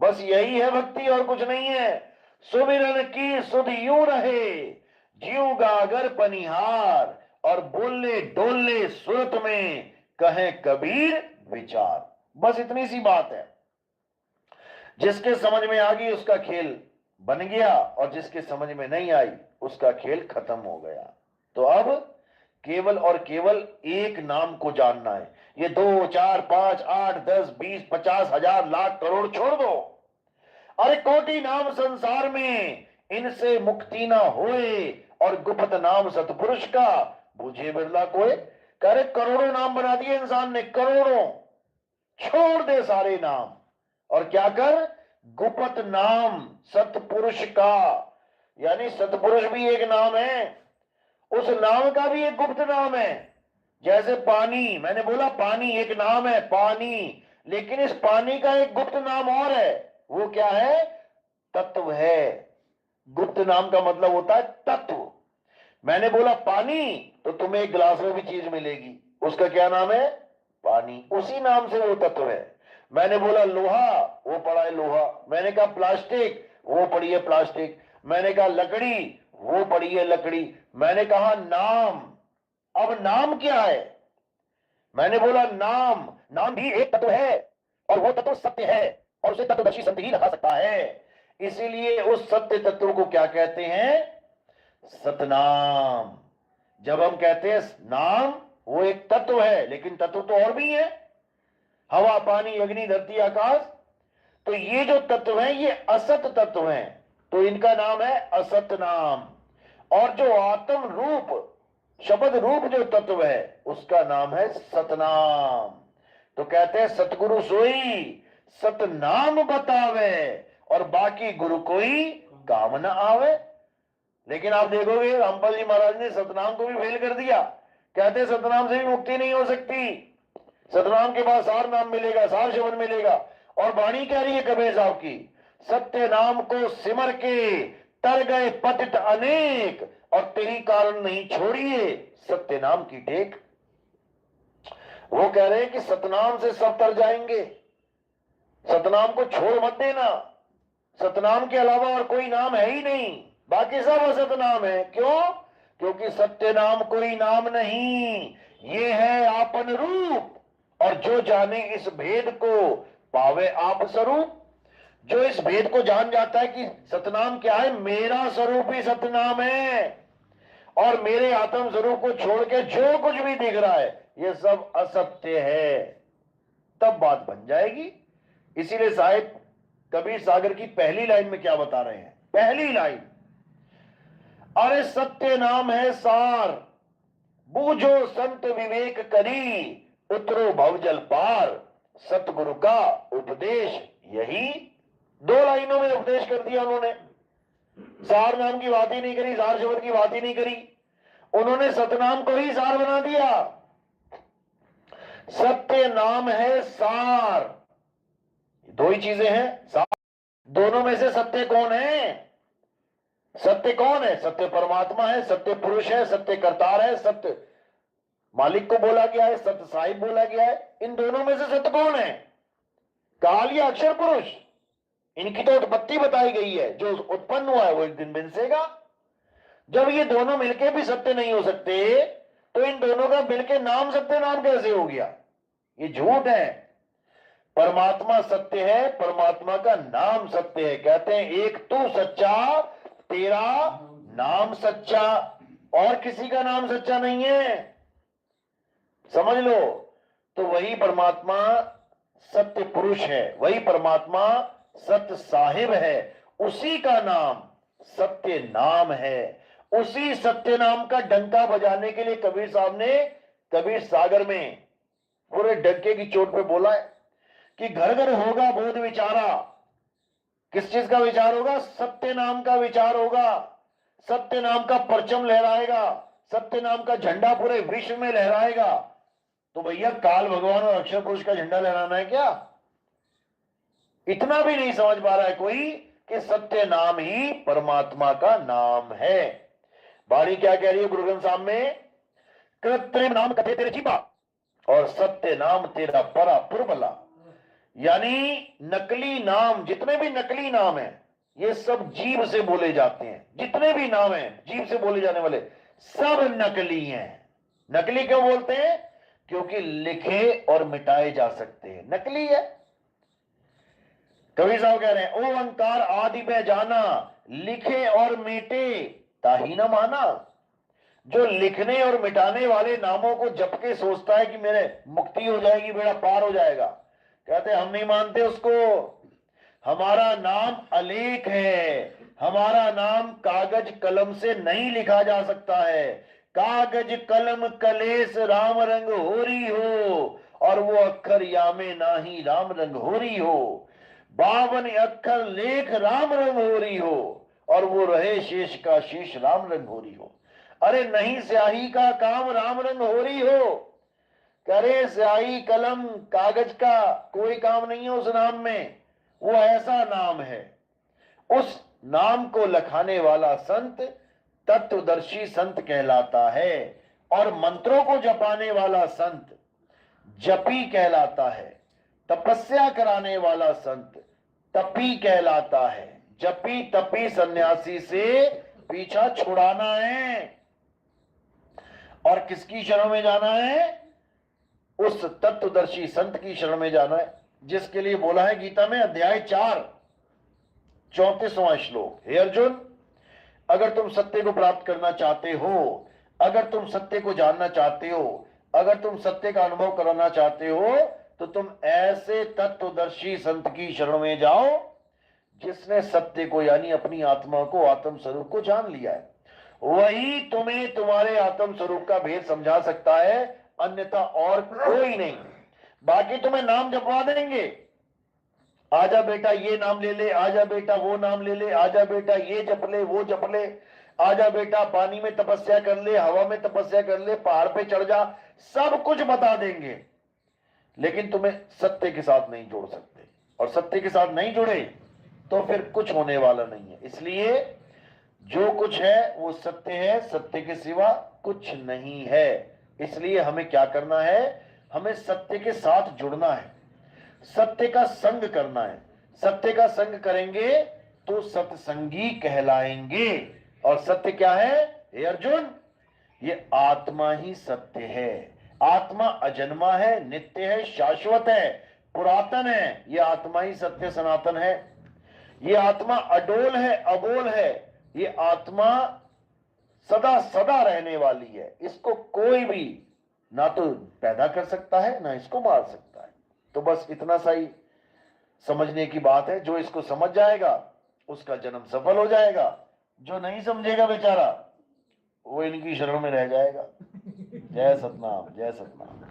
बस यही है भक्ति और कुछ नहीं है। सुमिरन की सुध यूं रहे, जीव गागर पनिहार, और बोले डोले सुरत में, कहे कबीर विचार। बस इतनी सी बात है। जिसके समझ में आ गई उसका खेल बन गया, और जिसके समझ में नहीं आई उसका खेल खत्म हो गया। तो अब केवल और केवल एक नाम को जानना है। ये 2, 4, 5, 8, 10, 20, 50, 1000, लाख, करोड़ छोड़ दो। अरे कोटि नाम संसार में, इनसे मुक्ति ना होए, और गुप्त नाम सतपुरुष का बुझे बिरला कोई। करे करोड़ों नाम बना दिए इंसान ने, करोड़ों। छोड़ दे सारे नाम और क्या कर, गुप्त नाम सतपुरुष का। यानी सतपुरुष भी एक नाम है, उस नाम का भी एक गुप्त नाम है। जैसे पानी, मैंने बोला पानी एक नाम है, पानी, लेकिन इस पानी का एक गुप्त नाम और है। वो क्या है? तत्व है। गुप्त नाम का मतलब होता है तत्व। मैंने बोला पानी, तो तुम्हें एक गिलास में भी चीज मिलेगी, उसका क्या नाम है? पानी। उसी नाम से वो तत्व है। मैंने बोला लोहा, वो पड़ा है लोहा। मैंने कहा प्लास्टिक, वो पड़ी है प्लास्टिक। मैंने कहा लकड़ी, वो पड़ी है लकड़ी। मैंने कहा नाम। अब नाम क्या है? मैंने बोला नाम, नाम भी एक तत्व है, और वो तत्व सत्य है, और उसे तत्वदर्शी संत ही लगा सकता है। इसीलिए उस सत्य तत्व को क्या कहते हैं? सतनाम। जब हम कहते हैं नाम, वो एक तत्व है, लेकिन तत्व तो और भी है, हवा, पानी, अग्नि, धरती, आकाश। तो ये जो तत्व है ये असत तत्व है, तो इनका नाम है असत नाम। और जो आत्म रूप, शब्द रूप जो तत्व है, उसका नाम है सतनाम। तो कहते हैं सतगुरु सोई सतनाम बतावे, और बाकी गुरु कोई काम न आवे। लेकिन आप देखोगे रामपाल जी महाराज ने सतनाम को भी फेल कर दिया। कहते सतनाम से भी मुक्ति नहीं हो सकती, सतनाम के बाद सार नाम मिलेगा, सार शब्द मिलेगा। और वाणी कह रही है कबीर साहब की, सत्य नाम को सिमर के तर गए पतित अनेक, और तेरी कारण नहीं छोड़िए सत्य नाम की टेक। वो कह रहे हैं कि सतनाम से सब तर जाएंगे, सतनाम को छोड़ मत देना। सतनाम के अलावा और कोई नाम है ही नहीं, बाकी सब असत नाम है। क्यों? क्योंकि सत्य नाम कोई नाम नहीं, ये है आपन रूप। और जो जाने इस भेद को पावे आप स्वरूप। जो इस भेद को जान जाता है कि सतनाम क्या है, मेरा स्वरूप ही सतनाम है, और मेरे आत्म स्वरूप को छोड़ के जो कुछ भी दिख रहा है ये सब असत्य है, तब बात बन जाएगी। इसीलिए साहिब कबीर सागर की पहली लाइन में क्या बता रहे हैं? पहली लाइन, अरे सत्य नाम है सार, बूझो संत विवेक करी, उतरो भवजल पार, सतगुरु का उपदेश यही। 2 लाइनों में उपदेश कर दिया उन्होंने। सार नाम की बात ही नहीं करी, सार शब्द की बात ही नहीं करी, उन्होंने सतनाम को ही सार बना दिया। सत्य नाम है सार, 2 ही चीजें हैं सार। दोनों में से सत्य कौन है? सत्य कौन है? सत्य परमात्मा है, सत्य पुरुष है, सत्य करतार है, सत्य मालिक को बोला गया है, सत्य साहिब बोला गया है। इन दोनों में से सत्य कौन है? काल या अक्षर पुरुष? इनकी तो उत्पत्ति बताई गई है, जो उत्पन्न हुआ है वो एक दिन बिनसेगा। जब ये दोनों मिलके भी सत्य नहीं हो सकते, तो इन दोनों का मिलके नाम सत्य नाम कैसे हो गया? ये झूठ है। परमात्मा सत्य है, परमात्मा का नाम सत्य है। कहते हैं एक तू सच्चा, तेरा नाम सच्चा, और किसी का नाम सच्चा नहीं है, समझ लो। तो वही परमात्मा सत्य पुरुष है, वही परमात्मा सत्य साहिब है, उसी का नाम सत्य नाम है। उसी सत्य नाम का डंका बजाने के लिए कबीर साहब ने कबीर सागर में पूरे डंके की चोट पे बोला है कि घर घर होगा बोध विचारा। किस चीज का विचार होगा? सत्य नाम का विचार होगा। सत्य नाम का परचम लहराएगा, सत्य नाम का झंडा पूरे विश्व में लहराएगा। तो भैया काल भगवान और अक्षर पुरुष का झंडा लहराना है क्या? इतना भी नहीं समझ पा रहा है कोई कि सत्य नाम ही परमात्मा का नाम है। वाणी क्या कह रही है गुरु ग्रंथ साहब में? कृत्रिम नाम कथे तेरे जीवा, और सत्य नाम तेरा परा पुरबला। यानी नकली नाम, जितने भी नकली नाम हैं ये सब जीभ से बोले जाते हैं। जितने भी नाम हैं जीभ से बोले जाने वाले सब नकली हैं। नकली क्यों बोलते हैं? क्योंकि लिखे और मिटाए जा सकते हैं, नकली है। कवि साहब कह रहे हैं ओ अंकार आदि में जाना, लिखे और मिटे ताही न माना। जो लिखने और मिटाने वाले नामों को जप के सोचता है कि मेरे मुक्ति हो जाएगी, बेड़ा पार हो जाएगा, कहते हम नहीं मानते उसको। हमारा नाम अलेख है, हमारा नाम कागज कलम से नहीं लिखा जा सकता है। कागज कलम कलेस राम रंग होरी हो, और वो अक्षर यामे नाही राम रंग होरी हो। 52 अक्षर लेख राम रंग होरी हो, और वो रहे शेष का शेष राम रंग होरी हो। अरे नहीं स्याही का काम राम रंग होरी हो, करे स्याही कलम कागज का कोई काम नहीं है उस नाम में। वो ऐसा नाम है, उस नाम को लखाने वाला संत तत्वदर्शी संत कहलाता है, और मंत्रों को जपाने वाला संत जपी कहलाता है। तपस्या कराने वाला संत तपी कहलाता है। जपी तपी सन्यासी से पीछा छुड़ाना है, और किसकी शरण में जाना है? उस तत्वदर्शी संत की शरण में जाना है, जिसके लिए बोला है गीता में अध्याय 4 34वां श्लोक, हे अर्जुन, अगर तुम सत्य को प्राप्त करना चाहते हो, अगर तुम सत्य को जानना चाहते हो, अगर तुम सत्य का अनुभव कराना चाहते हो, तो तुम ऐसे तत्वदर्शी संत की शरण में जाओ जिसने सत्य को यानी अपनी आत्मा को, आत्म स्वरूप को जान लिया है। वही तुम्हें तुम्हारे आत्म स्वरूप का भेद समझा सकता है, अन्यथा और कोई नहीं। बाकी तुम्हें नाम जपवा देंगे, आजा बेटा ये नाम ले ले, आजा बेटा वो नाम ले ले, आजा बेटा ये जप ले वो जप ले, आजा बेटा पानी में तपस्या कर ले, हवा में तपस्या कर ले, पहाड़ पे चढ़ जा, सब कुछ बता देंगे, लेकिन तुम्हें सत्य के साथ नहीं जोड़ सकते। और सत्य के साथ नहीं जुड़े तो फिर कुछ होने वाला नहीं है। इसलिए जो कुछ है वो सत्य है, सत्य के सिवा कुछ नहीं है। इसलिए हमें क्या करना है? हमें सत्य के साथ जुड़ना है, सत्य का संग करना है। सत्य का संग करेंगे तो सत्संगी कहलाएंगे। और सत्य क्या है? हे अर्जुन, ये आत्मा ही सत्य है। आत्मा अजन्मा है, नित्य है, शाश्वत है, पुरातन है। ये आत्मा ही सत्य सनातन है। ये आत्मा अडोल है, अबोल है। ये आत्मा सदा सदा रहने वाली है। इसको कोई भी ना तो पैदा कर सकता है ना इसको मार सकता है। तो बस इतना सा ही समझने की बात है। जो इसको समझ जाएगा उसका जन्म सफल हो जाएगा, जो नहीं समझेगा बेचारा वो इनकी शरण में रह जाएगा। जय सतनाम, जय सतनाम।